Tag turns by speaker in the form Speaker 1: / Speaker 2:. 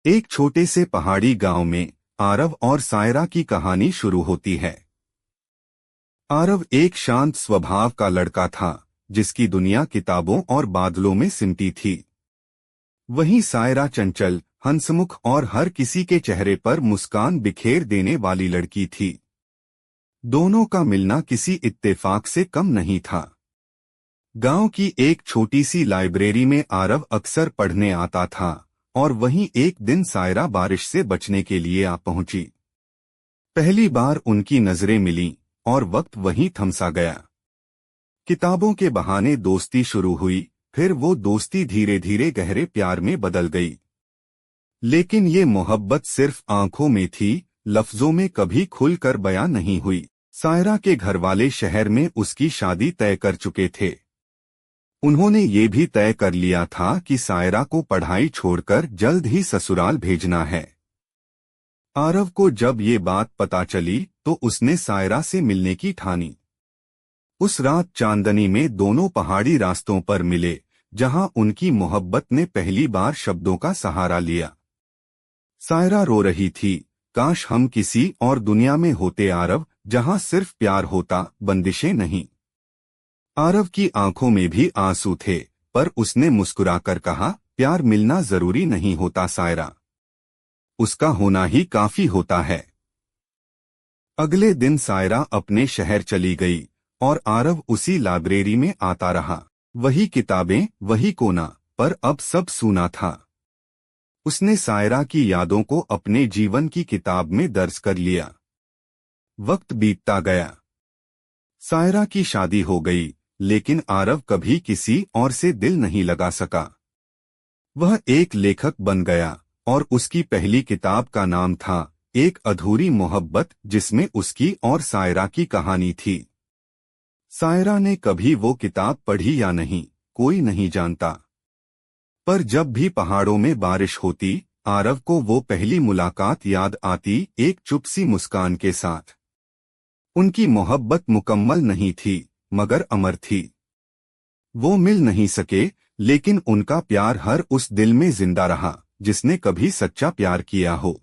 Speaker 1: एक छोटे से पहाड़ी गांव में आरव और सायरा की कहानी शुरू होती है। आरव एक शांत स्वभाव का लड़का था, जिसकी दुनिया किताबों और बादलों में सिमटी थी। वहीं सायरा चंचल, हंसमुख और हर किसी के चेहरे पर मुस्कान बिखेर देने वाली लड़की थी। दोनों का मिलना किसी इत्तेफाक से कम नहीं था। गांव की एक छोटी सी लाइब्रेरी में आरव अक्सर पढ़ने आता था, और वहीं एक दिन सायरा बारिश से बचने के लिए आ पहुंची। पहली बार उनकी नजरें मिलीं और वक्त वहीं थमसा गया। किताबों के बहाने दोस्ती शुरू हुई, फिर वो दोस्ती धीरे धीरे गहरे प्यार में बदल गई। लेकिन ये मोहब्बत सिर्फ आंखों में थी, लफ्जों में कभी खुलकर बयां नहीं हुई। सायरा के घरवाले शहर में उसकी शादी तय कर चुके थे। उन्होंने ये भी तय कर लिया था कि सायरा को पढ़ाई छोड़कर जल्द ही ससुराल भेजना है। आरव को जब ये बात पता चली तो उसने सायरा से मिलने की ठानी। उस रात चांदनी में दोनों पहाड़ी रास्तों पर मिले, जहां उनकी मोहब्बत ने पहली बार शब्दों का सहारा लिया। सायरा रो रही थी, काश हम किसी और दुनिया में होते आरव, जहां सिर्फ प्यार होता, बंदिशें नहीं। आरव की आंखों में भी आंसू थे, पर उसने मुस्कुराकर कहा, प्यार मिलना जरूरी नहीं होता सायरा, उसका होना ही काफी होता है। अगले दिन सायरा अपने शहर चली गई और आरव उसी लाइब्रेरी में आता रहा। वही किताबें, वही कोना, पर अब सब सूना था। उसने सायरा की यादों को अपने जीवन की किताब में दर्ज कर लिया। वक्त बीतता गया। सायरा की शादी हो गई, लेकिन आरव कभी किसी और से दिल नहीं लगा सका। वह एक लेखक बन गया, और उसकी पहली किताब का नाम था एक अधूरी मोहब्बत, जिसमें उसकी और सायरा की कहानी थी। सायरा ने कभी वो किताब पढ़ी या नहीं, कोई नहीं जानता। पर जब भी पहाड़ों में बारिश होती, आरव को वो पहली मुलाकात याद आती, एक चुप सी मुस्कान के साथ। उनकी मोहब्बत मुकम्मल नहीं थी, मगर अमर थी। वो मिल नहीं सके, लेकिन उनका प्यार हर उस दिल में जिंदा रहा, जिसने कभी सच्चा प्यार किया हो।